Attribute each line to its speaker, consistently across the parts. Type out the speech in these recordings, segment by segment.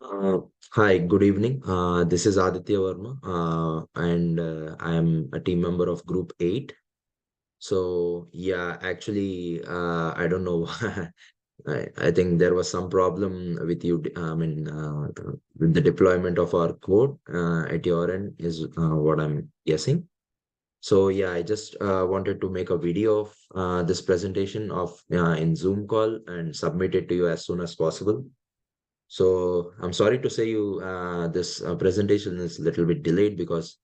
Speaker 1: Uh, Hi, good evening. This is Aditya Verma, and I am a team member of Group 8. So, yeah, actually, I don't know. I think there was some problem with you. With the deployment of our code at your end is what I'm guessing. So, yeah, I just wanted to make a video of this presentation of in Zoom call and submit it to you as soon as possible. So I'm sorry to say you this presentation is a little bit delayed because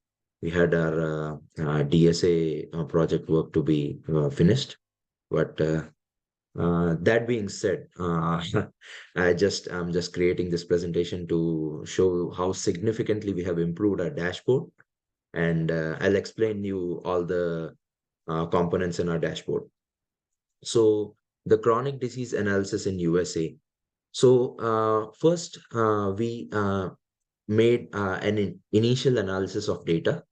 Speaker 1: we had our DSA project work to be finished. But that being said, I'm just creating this presentation to show how significantly we have improved our dashboard, and I'll explain you all the components in our dashboard. So the chronic disease analysis in USA. So first, we made initial analysis of data.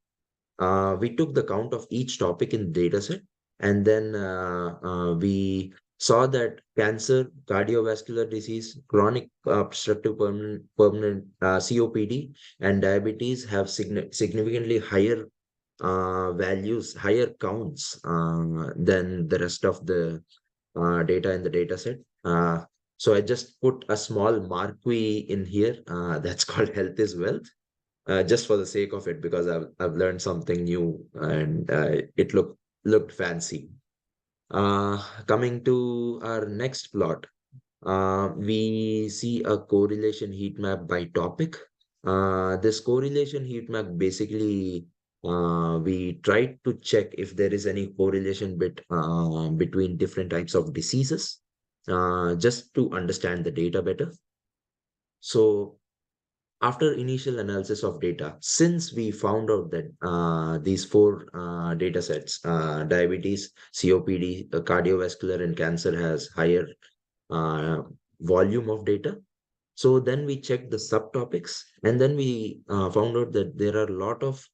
Speaker 1: We took the count of each topic in the dataset, and then we saw that cancer, cardiovascular disease, chronic obstructive permanent COPD, and diabetes have significantly higher values, higher counts than the rest of the data in the dataset. So I just put a small marquee in here that's called health is wealth, just for the sake of it, because I've learned something new and it looked fancy. Coming to our next plot, we see a correlation heat map by topic. This correlation heat map basically we tried to check if there is any correlation between different types of diseases, just to understand the data better. So after initial analysis of data, since we found out that these four data sets, diabetes, COPD, cardiovascular, and cancer has higher uh, volume of data. So then we checked the subtopics, and then we found out that there are a lot of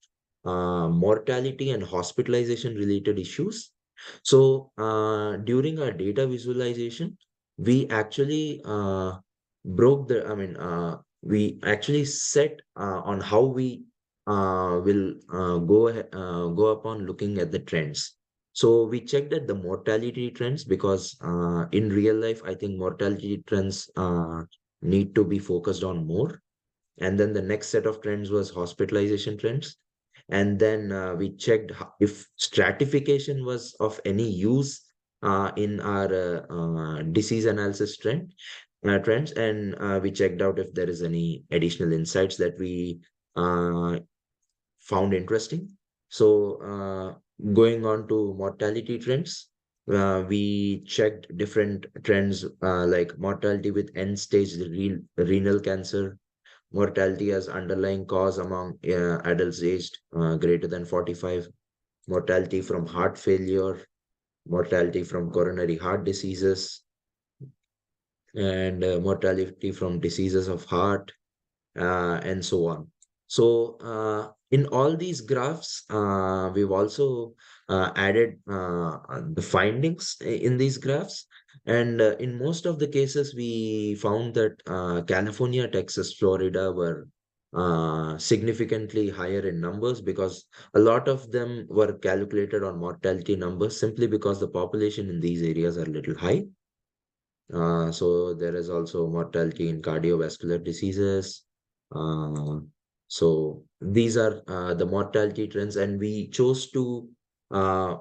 Speaker 1: mortality and hospitalization related issues. So during our data visualization, we actually we actually set on how we will go upon looking at the trends. So we checked at the mortality trends because in real life, I think mortality trends need to be focused on more. And then the next set of trends was hospitalization trends. And then we checked if stratification was of any use in our disease analysis trends, and we checked out if there is any additional insights that we uh, found interesting. So, going on to mortality trends, we checked different trends like mortality with end stage renal cancer, mortality as underlying cause among adults aged greater than 45, mortality from heart failure, mortality from coronary heart diseases, and mortality from diseases of heart, and so on. So, in all these graphs, we've also added the findings in these graphs. And in most of the cases, we found that California, Texas, Florida were significantly higher in numbers because a lot of them were calculated on mortality numbers simply because the population in these areas are a little high. So there is also mortality in cardiovascular diseases. Uh, so these are the mortality trends, and we chose to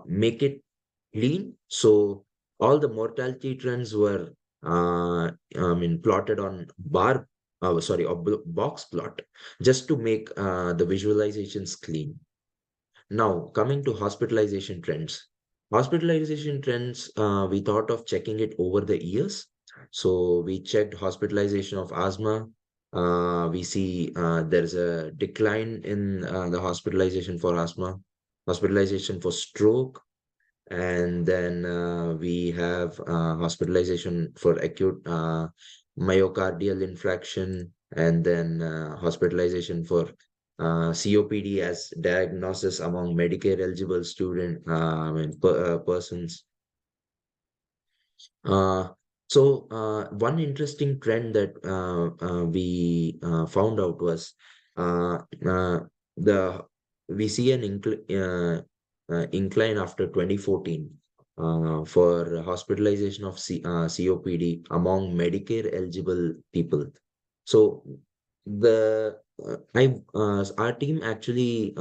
Speaker 1: make it clean. So all the mortality trends were, plotted on a box plot, just to make the visualizations clean. Now, coming to hospitalization trends. Hospitalization trends, we thought of checking it over the years. So we checked hospitalization of asthma. We see there's a decline in the hospitalization for asthma, hospitalization for stroke, and then we have hospitalization for acute myocardial infarction, and then hospitalization for COPD as diagnosis among Medicare eligible persons. So one interesting trend that we found out was uh, uh, the we see an incline after 2014 for hospitalization of COPD among Medicare eligible people. So the I our team actually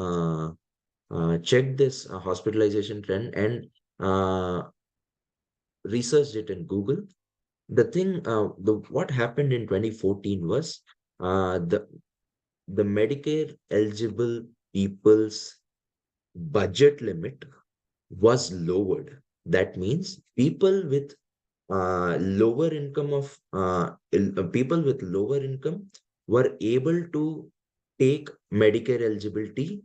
Speaker 1: checked this hospitalization trend and researched it in Google. The thing, the what happened in 2014 was the Medicare eligible people's budget limit was lowered. That means people with lower income of people with lower income were able to take Medicare eligibility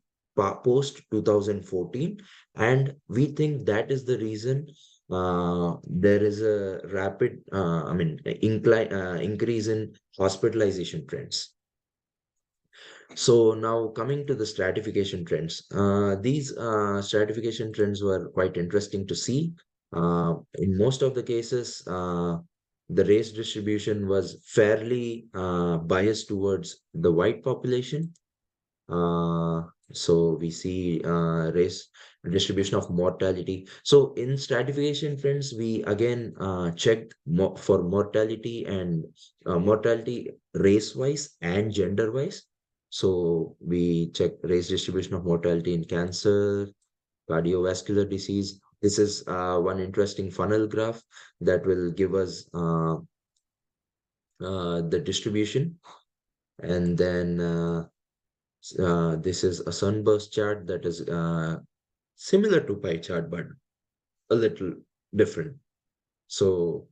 Speaker 1: post 2014, and we think that is the reason there is a rapid, increase in hospitalization trends. So now coming to the stratification trends, these stratification trends were quite interesting to see. In most of the cases, the race distribution was fairly biased towards the white population. Uh, so we see race distribution of mortality. So in stratification trends, we again checked for mortality and mortality race-wise and gender-wise. So we check race distribution of mortality in cancer, cardiovascular disease. This is one interesting funnel graph that will give us the distribution. And then this is a sunburst chart that is similar to pie chart, but a little different. So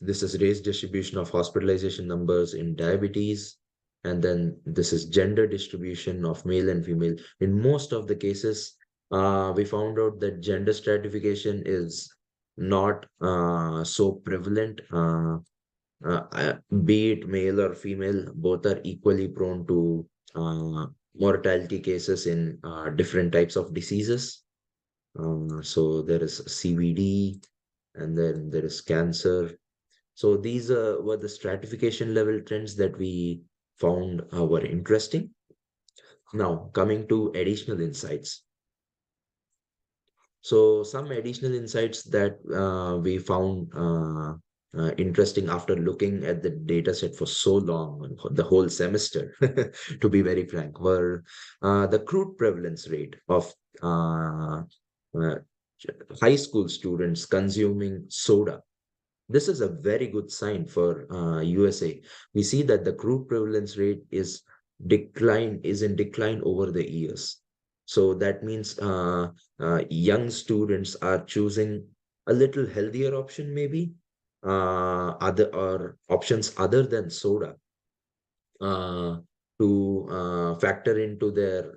Speaker 1: this is race distribution of hospitalization numbers in diabetes. And then this is gender distribution of male and female. In most of the cases, we found out that gender stratification is not so prevalent. Be it male or female, both are equally prone to mortality cases in different types of diseases. So there is CVD, and then there is cancer. So these were the stratification level trends that we found were interesting. Now, coming to additional insights. So some additional insights that we found interesting after looking at the data set for so long, the whole semester, to be very frank, were the crude prevalence rate of uh, high school students consuming soda. This is a very good sign for USA. We see that the crude prevalence rate is in decline over the years. So that means young students are choosing a little healthier option, maybe other or options other than soda uh, to factor into their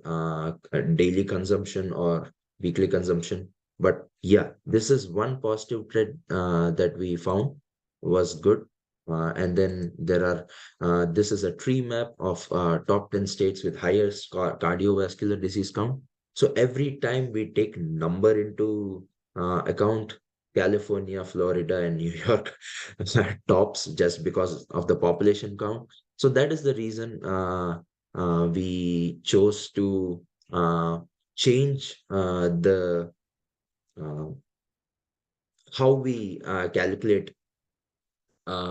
Speaker 1: daily consumption or weekly consumption. But yeah, this is one positive trend that we found was good. And then this is a tree map of top 10 states with highest cardiovascular disease count. So every time we take number into account, California, Florida, and New York tops just because of the population count. So that is the reason we chose to change the uh, how we calculate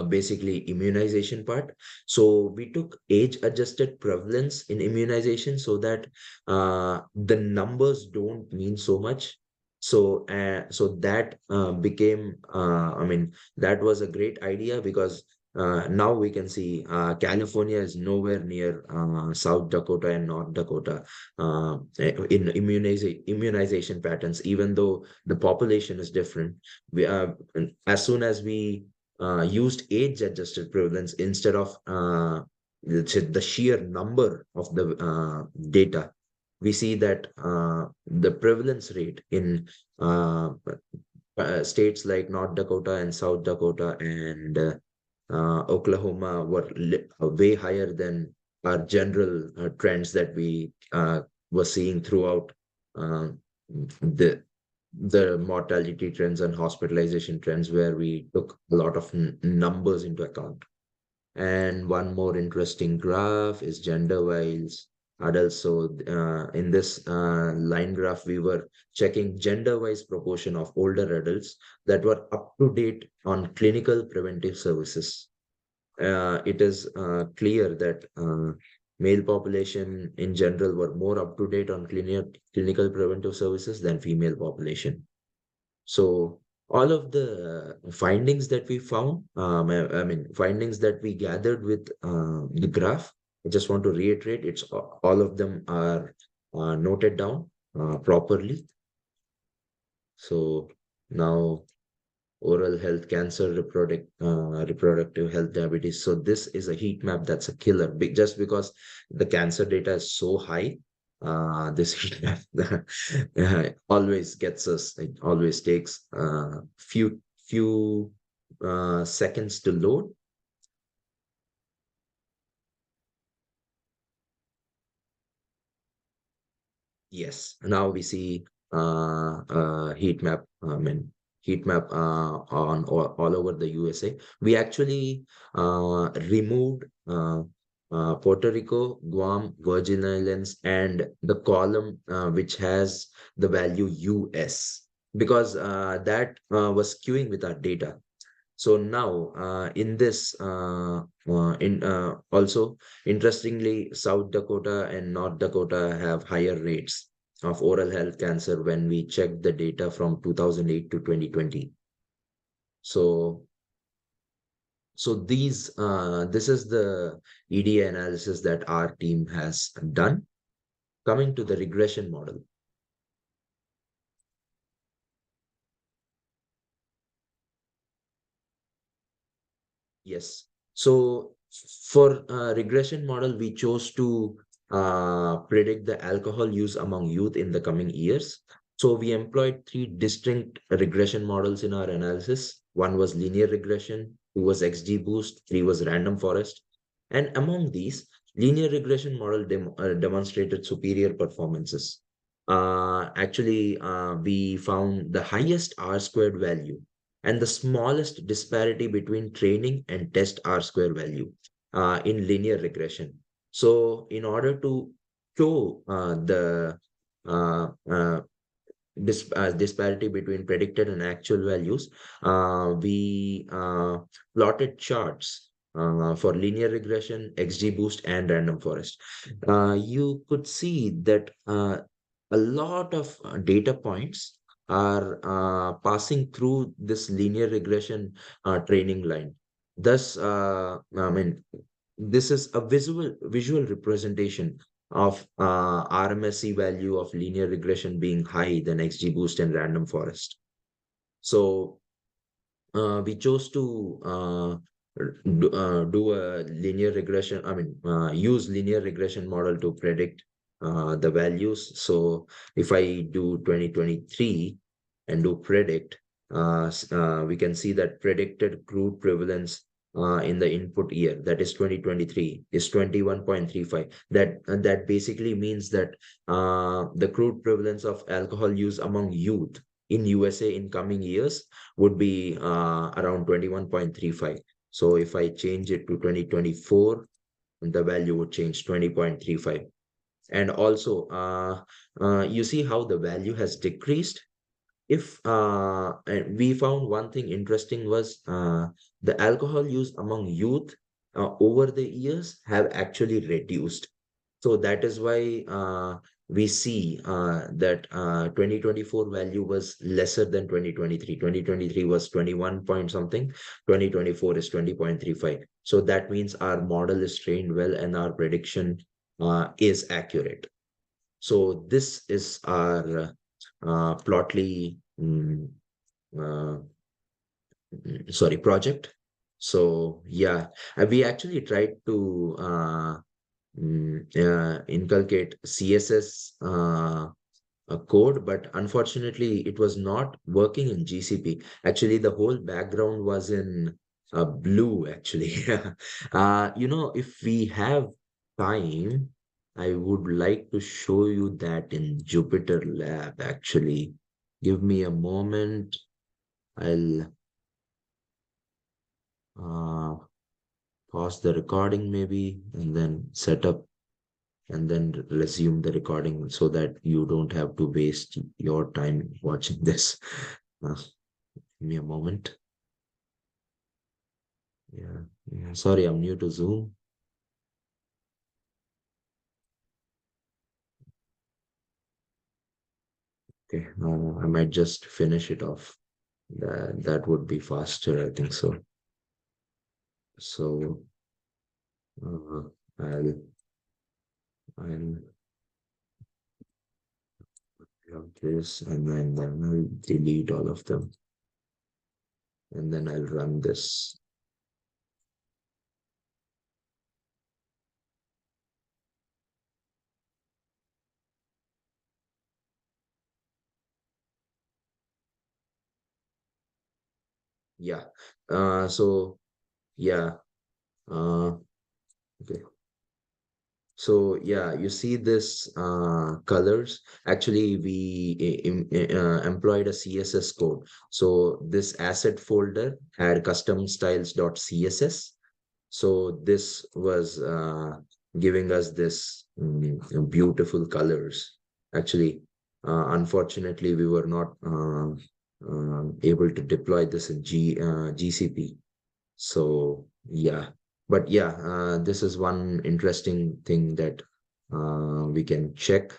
Speaker 1: basically immunization part. So we took age adjusted prevalence in immunization so that the numbers don't mean so much. So that became that was a great idea because now we can see California is nowhere near South Dakota and North Dakota in immunization patterns, even though the population is different. As soon as we used age adjusted prevalence instead of the sheer number of the data, we see that the prevalence rate in states like North Dakota and South Dakota and Oklahoma were way higher than our general trends that we were seeing throughout uh, the the mortality trends and hospitalization trends, where we took a lot of numbers into account. And one more interesting graph is gender-wise adults. So in this line graph, we were checking gender-wise proportion of older adults that were up to date on clinical preventive services. It is clear that male population in general were more up to date on clinical preventive services than female population. So all of the findings that we found, I mean, findings that we gathered with the graph, I just want to reiterate, all of them are noted down properly. So now oral health, cancer, reproductive health, diabetes. So this is a heat map that's a killer. Just because the cancer data is so high, this heat map always gets us. It always takes few seconds to load. Yes, now we see heat map. I mean, heat map on all over the USA. We actually removed Puerto Rico, Guam, Virgin Islands, and the column which has the value US, because that was queuing with our data. So now, in this, in also interestingly, South Dakota and North Dakota have higher rates of oral health cancer when we check the data from 2008 to 2020. So, this is the EDA analysis that our team has done. Coming to the regression model. Yes. So for regression model, we chose to predict the alcohol use among youth in the coming years. So we employed three distinct regression models in our analysis. One was linear regression, two was XGBoost, three was random forest. And among these, linear regression model demonstrated superior performances. We found the highest R squared value and the smallest disparity between training and test R square value in linear regression. So in order to show the uh, uh, disparity between predicted and actual values, we plotted charts for linear regression, XGBoost, and random forest. You could see that a lot of data points are passing through this linear regression training line. Thus, I mean, this is a visual representation of RMSE value of linear regression being high than XGBoost and random forest. So we chose to do a linear regression, use linear regression model to predict the values. So if I do 2023 and do predict, we can see that predicted crude prevalence in the input year, that is 2023, is 21.35. That basically means that the crude prevalence of alcohol use among youth in USA in coming years would be around 21.35. So if I change it to 2024, the value would change 20.35. And also, you see how the value has decreased. If and we found one thing interesting was the alcohol use among youth over the years have actually reduced. So that is why we see that 2024 value was lesser than 2023. 2023 was 21 point something, 2024 is 20.35. So that means our model is trained well and our prediction is accurate. So this is our Plotly uh, project. So yeah, we actually tried to inculcate CSS code, but unfortunately, it was not working in GCP. Actually, the whole background was in blue, actually. If we have time, I would like to show you that in Jupyter Lab, actually. Give me a moment. I'll uh, pause the recording maybe and then set up and then resume the recording so that you don't have to waste your time watching this. Give me a moment. Yeah, yeah. Sorry, I'm new to Zoom. Okay, I might just finish it off. That would be faster, I think so. So uh, I'll I'll have this and then I'll delete all of them and then I'll run this. Yeah. So yeah. Okay. So yeah, you see this colors. Actually, we employed a CSS code. So this asset folder had custom styles.css. So this was giving us this beautiful colors. Actually, unfortunately, we were not able to deploy this in GCP. So yeah, but yeah, this is one interesting thing that we can check.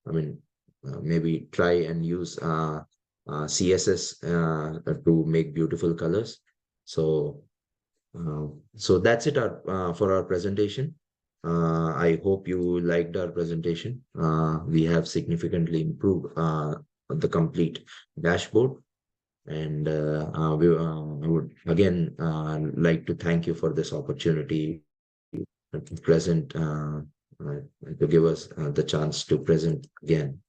Speaker 1: I mean, maybe try and use CSS to make beautiful colors. So so that's it for our presentation. I hope you liked our presentation. We have significantly improved the complete dashboard. And I would again like to thank you for this opportunity to present, uh, to give us the chance to present again.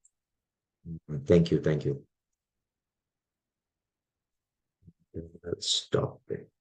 Speaker 1: Thank you. Thank you. Let's stop it.